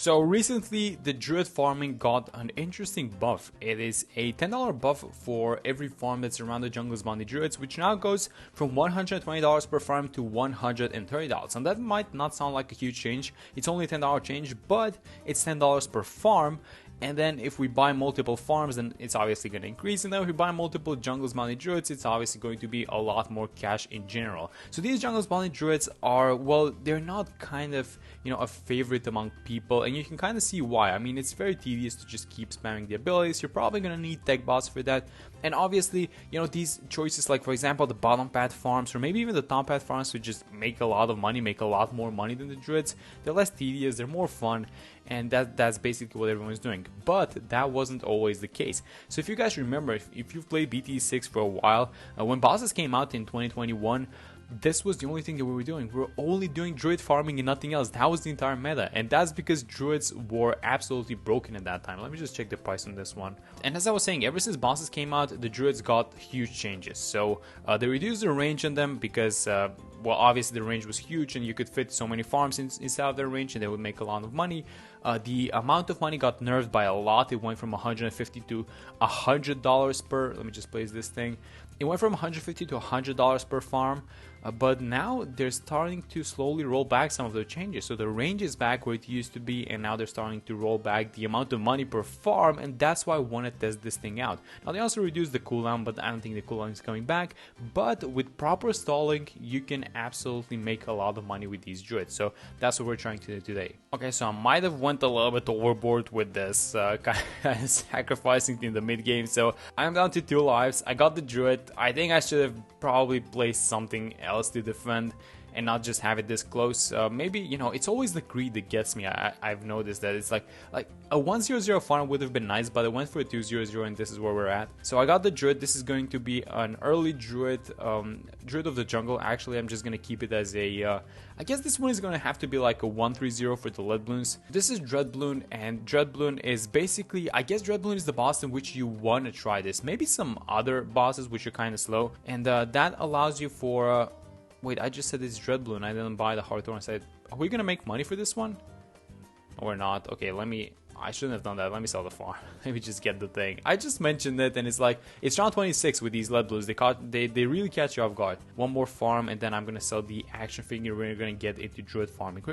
So recently, the Druid Farming got an interesting buff. It is a $10 buff for every farm that's around the jungle's bounty druids, which now goes from $120 per farm to $130. And that might not sound like a huge change. It's only a $10 change, but it's $10 per farm. And then if we buy multiple farms, then it's obviously going to increase. And then if we buy multiple Jungle's Bounty Druids, it's obviously going to be a lot more cash in general. So these Jungle's Bounty Druids are, well, they're not kind of, you know, a favorite among people. And you can kind of see why. I mean, it's very tedious to just keep spamming the abilities. You're probably going to need tech bots for that. And obviously, you know, these choices, like for example, the bottom path farms, or maybe even the top path farms, would just make a lot of money, make a lot more money than the Druids. They're less tedious, they're more fun. And that's basically what everyone's doing. But that wasn't always the case. So if you guys remember, if you've played BTD6 for a while, when bosses came out in 2021, this was the only thing that we were doing. We were only doing Druid farming and nothing else. That was the entire meta. And that's because Druids were absolutely broken at that time. Let me just check the price on this one. And as I was saying, ever since bosses came out, the Druids got huge changes. So they reduced the range on them because, well, obviously the range was huge and you could fit so many farms inside of their range and they would make a lot of money. The amount of money got nerfed by a lot. It went from $150 to $100 per, let me just place this thing. It went from $150 to $100 per farm, but now they're starting to slowly roll back some of the changes. So the range is back where it used to be, and now they're starting to roll back the amount of money per farm, and that's why I want to test this thing out. Now they also reduced the cooldown, but I don't think the cooldown is coming back. But with proper stalling, you can absolutely make a lot of money with these druids. So that's what we're trying to do today. Okay, so I might have went a little bit overboard with this, kind of sacrificing in the mid game. So I'm down to 2 lives. I got the druid. I think I should have probably placed something else to defend and not just have it this close. Maybe, you know, it's always the greed that gets me. I've noticed that it's like a 1-0-0 farm would have been nice, but I went for a 2-0-0 and this is where we're at. So I got the druid. This is going to be an early druid, druid of the jungle. Actually, I'm just going to keep it as a, I guess this one is going to have to be like a 1-3-0 for the lead balloons. This is Dreadbloon, and Dreadbloon is basically, I guess Dreadbloon is the boss in which you want to try this. Maybe some other bosses which are kind of slow, and that allows you for, wait, I just said it's Dreadbloon. I didn't buy the Hawthorne. I said, are we going to make money for this one? Or not? Okay, I shouldn't have done that. Let me sell the farm. Let me just get the thing. I just mentioned it, and it's like, it's round 26 with these lead blues. They really catch you off guard. One more farm, and then I'm gonna sell the action figure. We're gonna get into druid farming.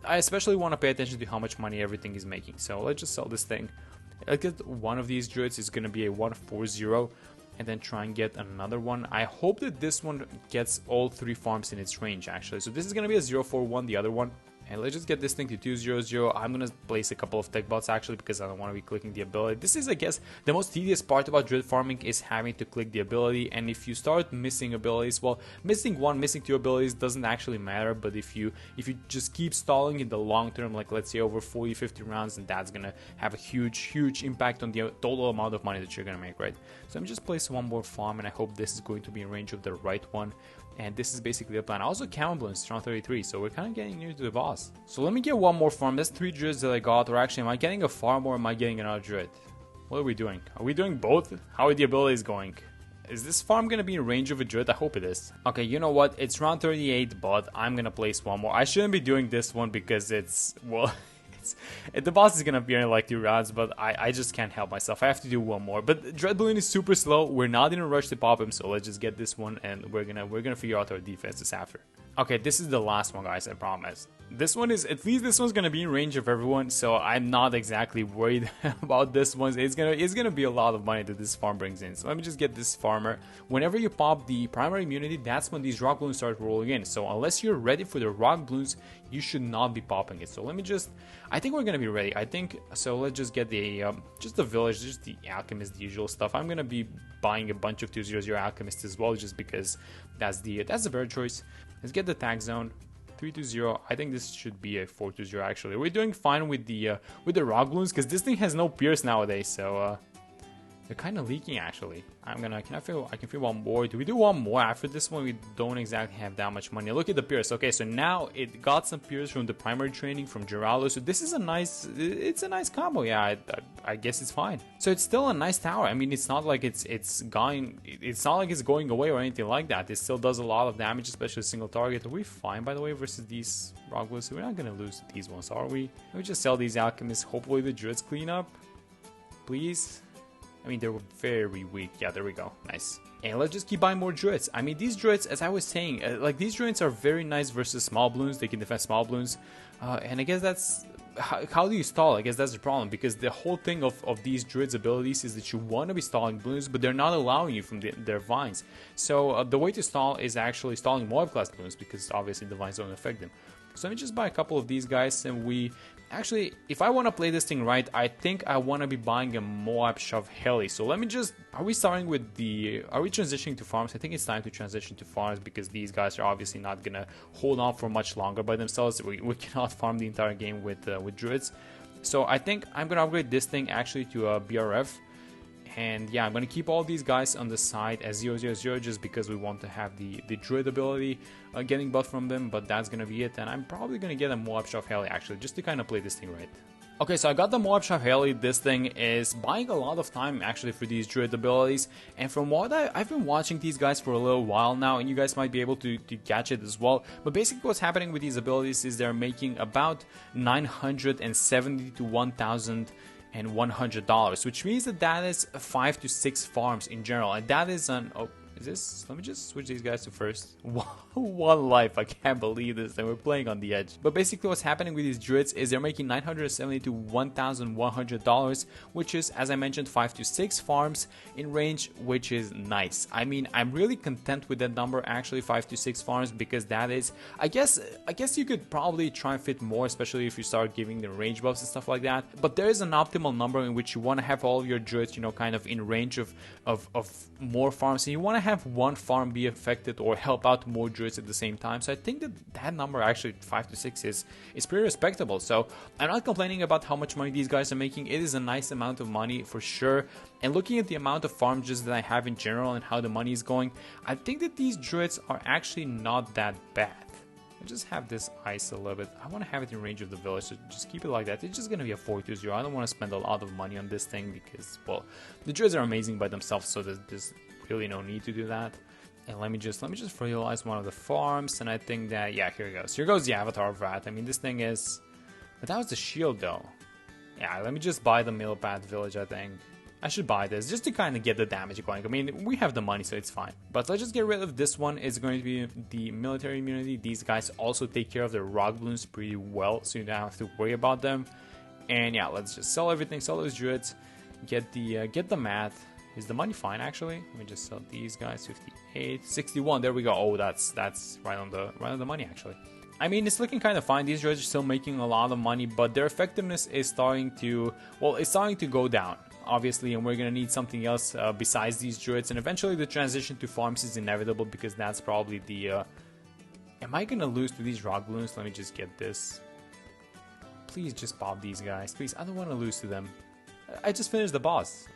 I especially want to pay attention to how much money everything is making. So let's just sell this thing. I'll get one of these druids is gonna be a 1-4-0. And then try and get another one. I hope that this one gets all 3 farms in its range, actually. So this is gonna be a 0-4-1, the other one. And let's just get this thing to 2-0-0. I'm going to place a couple of tech bots actually because I don't want to be clicking the ability. This is, I guess, the most tedious part about Druid farming is having to click the ability. And if you start missing abilities, well, missing 1, missing 2 abilities doesn't actually matter. But if you just keep stalling in the long term, like let's say over 40-50 rounds, then that's going to have a huge impact on the total amount of money that you're going to make, right? So I'm just placing one more farm, and I hope this is going to be in range of the right one. And this is basically the plan. Also, Camel Balloons, round 33, so we're kind of getting near to the boss. So let me get one more farm. That's 3 druids that I got. Or actually, am I getting a farm or am I getting another druid? What are we doing? Are we doing both? How are the abilities going? Is this farm going to be in range of a druid? I hope it is. Okay, you know what? It's round 38, but I'm going to place one more. I shouldn't be doing this one because it's, well... the boss is gonna appear in like 2 rounds, but I just can't help myself. I have to do one more. But Dreadbloon is super slow. We're not in a rush to pop him, so let's just get this one, and we're gonna figure out our defenses after. Okay, this is the last one, guys. I promise. This one is, at least this one's gonna be in range of everyone, so I'm not exactly worried about this one. It's gonna be a lot of money that this farm brings in. So let me just get this farmer. Whenever you pop the primary immunity, that's when these rock balloons start rolling in. So unless you're ready for the rock balloons, you should not be popping it. So let me just, I think we're gonna be ready. I think so. Let's just get the just the village, just the alchemist, the usual stuff. I'm gonna be buying a bunch of 2-0-0 alchemists as well, just because that's the better choice. Let's get the tag zone. 3-2-0. I think this should be a 4-2-0 actually. We're doing fine with the rock balloons because this thing has no pierce nowadays. So They're kind of leaking actually. I can feel one more. Do we do one more after this one? We don't exactly have that much money. Look at the Pierce. Okay, so now it got some Pierce from the primary training from Geraldo. So this is a nice combo. Yeah, I guess it's fine. So it's still a nice tower. I mean, it's not like it's not like it's going away or anything like that. It still does a lot of damage, especially single target. Are we fine, by the way, versus these rock blues? So we're not gonna lose these ones, are we? Let me just sell these alchemists. Hopefully the druids clean up, please. I mean, they're very weak. Yeah, there we go. Nice. And let's just keep buying more druids. I mean, these druids, as I was saying, like these druids are very nice versus small balloons. They can defend small balloons. And I guess that's... How do you stall? I guess that's the problem, because the whole thing of these druids' abilities is that you want to be stalling balloons, but they're not allowing you from their vines. So the way to stall is actually stalling Moab class balloons, because obviously the vines don't affect them. So let me just buy a couple of these guys, and we... Actually, if I want to play this thing right, I think I want to be buying a Moab Shove Heli. So let me just... Are we starting with the... Are we transitioning to farms? I think it's time to transition to farms, because these guys are obviously not going to hold on for much longer by themselves. We cannot farm the entire game with druids. So I think I'm going to upgrade this thing actually to a BRF. And yeah, I'm going to keep all these guys on the side as 0/0/0 just because we want to have the druid ability getting buff from them, but that's going to be it. And I'm probably going to get a Moab Shove Heli actually, just to kind of play this thing right. Okay, so I got the Moab Shove Heli. This thing is buying a lot of time actually for these druid abilities, and from what I've been watching these guys for a little while now, and you guys might be able to catch it as well. But basically what's happening with these abilities is they're making about 970 to 1,000 and $100, which means that is 5 to 6 farms in general, and that is an... Oh, is this... Let me just switch these guys to first. One life, I can't believe this, and we're playing on the edge. But basically what's happening with these druids is they're making 970 to $1,100, which is, as I mentioned, 5 to 6 farms in range, which is nice. I mean, I'm really content with that number, actually, 5 to 6 farms, because that is... I guess you could probably try and fit more, especially if you start giving them range buffs and stuff like that. But there is an optimal number in which you want to have all of your druids, you know, kind of in range of more farms, and you want to have one farm be affected or help out more druids at the same time. So I think that number actually 5 to 6 is pretty respectable. So I'm not complaining about how much money these guys are making. It is a nice amount of money for sure. And looking at the amount of farm druids that I have in general and how the money is going, I think that these druids are actually not that bad. I just have this ice a little bit. I want to have it in range of the village, so just keep it like that. It's just going to be a 4-2-0. I don't want to spend a lot of money on this thing because, well, the druids are amazing by themselves, so there's really no need to do that. And let me just fertilize one of the farms, and I think that, yeah, here it goes. Here goes the avatar of Rat. I mean, this thing is... But that was the shield, though. Yeah, let me just buy the Millipad village, I think. I should buy this just to kind of get the damage going. I mean, we have the money, so it's fine. But let's just get rid of this one. It's going to be the military immunity. These guys also take care of their rock balloons pretty well, so you don't have to worry about them. And yeah, let's just sell everything, sell those druids, get the math. Is the money fine actually? Let me just sell these guys. 58, 61. There we go. Oh, that's right on the money actually. I mean, it's looking kind of fine. These druids are still making a lot of money, but their effectiveness is starting to go down, obviously, and we're gonna need something else besides these druids. And eventually, the transition to farms is inevitable because that's probably the. Am I gonna lose to these rock balloons? Let me just get this. Please just pop these guys, please. I don't want to lose to them. I just finished the boss.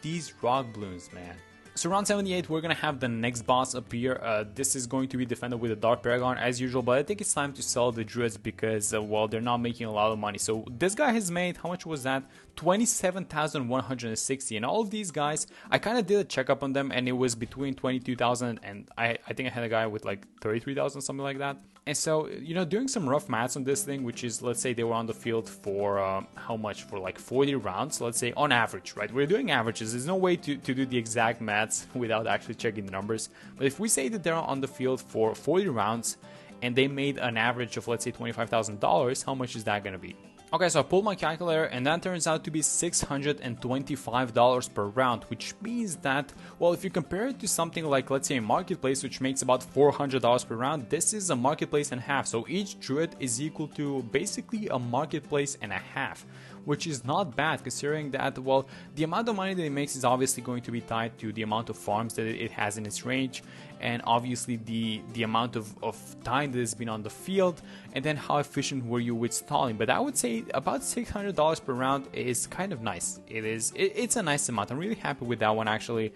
These rock balloons, man. So round 78, we're gonna have the next boss appear. This is going to be defended with a Dark Paragon as usual, but I think it's time to sell the druids because, well, they're not making a lot of money. So this guy has made, how much was that? 27,160, and all of these guys, I kind of did a checkup on them, and it was between 22,000 and I think I had a guy with like 33,000, something like that. And so, you know, doing some rough maths on this thing, which is, let's say they were on the field for how much? For like 40 rounds, let's say on average, right? We're doing averages. There's no way to do the exact maths without actually checking the numbers. But if we say that they're on the field for 40 rounds and they made an average of, let's say, $25,000, how much is that going to be? Okay, so I pulled my calculator, and that turns out to be $625 per round, which means that, well, if you compare it to something like, let's say, a marketplace, which makes about $400 per round, this is a marketplace and a half. So each druid is equal to basically a marketplace and a half, which is not bad considering that, well, the amount of money that it makes is obviously going to be tied to the amount of farms that it has in its range, and obviously the amount of time that has been on the field, and then how efficient were you with stalling. But I would say say about $600 per round is kind of nice. It's a nice amount. I'm really happy with that one actually.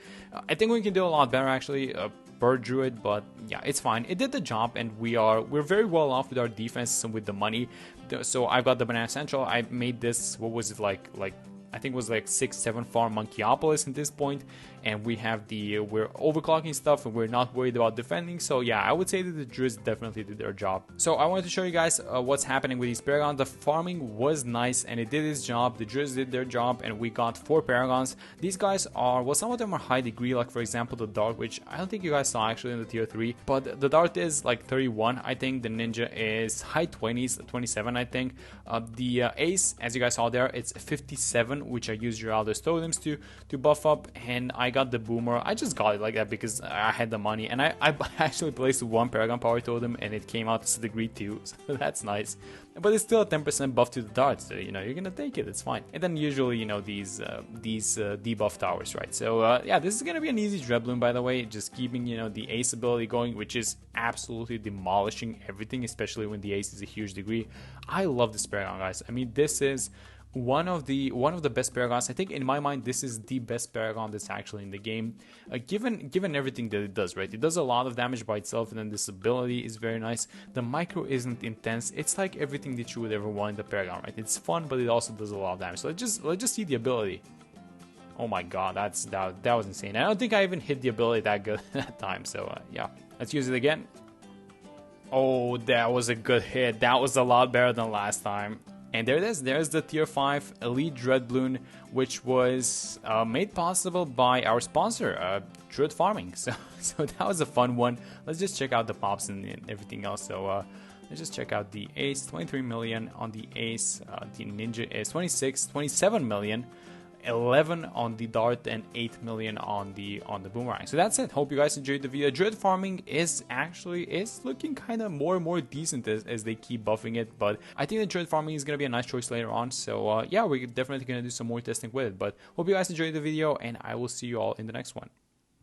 I think we can do a lot better actually per druid, but yeah, it's fine. It did the job, and we're very well off with our defense and with the money. So I've got the Banana Central. I made this, what was it, like I think it was like 6-7 farm Monkeyopolis at this point, and we're overclocking stuff and we're not worried about defending. So yeah, I would say that the Druids definitely did their job. So I wanted to show you guys what's happening with these Paragons. The farming was nice and it did its job. The Druids did their job, and we got 4 Paragons. These guys are, well, some of them are high degree, like for example the Dart, which I don't think you guys saw actually in the tier 3, but the Dart is like 31, I think. The Ninja is high 20s, 27 I think. The Ace, as you guys saw there, it's 57, which I used Geraldo's totems to buff up, and I got the Boomer. I just got it like that because I had the money, and I actually placed 1 Paragon Power Totem, and it came out to degree 2, so that's nice. But it's still a 10% buff to the darts, so you know, you're gonna take it, it's fine. And then usually, you know, these debuff towers, right? So yeah, this is gonna be an easy Dreadbloom, by the way, just keeping, you know, the Ace ability going, which is absolutely demolishing everything, especially when the Ace is a huge degree. I love this Paragon, guys. I mean, this is one of the best Paragons. I think in my mind this is the best Paragon that's actually in the game, given everything that it does, right? It does a lot of damage by itself, and then this ability is very nice. The micro isn't intense. It's like everything that you would ever want in the Paragon, right? It's fun, but it also does a lot of damage. So let's just see the ability. Oh my god, that was insane. I don't think I even hit the ability that good that time. So yeah, let's use it again. Oh, that was a good hit. That was a lot better than last time. And there it is. There's the tier 5 Elite Dreadbloom, which was made possible by our sponsor, Druid Farming. So that was a fun one. Let's just check out the pops and everything else. So let's just check out the Ace. 23 million on the Ace. The Ninja is 27 million. 11 on the Dart and 8 million on the Boomerang. So that's it. Hope you guys enjoyed the video. Druid Farming is looking kind of more and more decent as they keep buffing it, but I think the Druid Farming is going to be a nice choice later on. So yeah, we're definitely going to do some more testing with it. But hope you guys enjoyed the video, and I will see you all in the next one.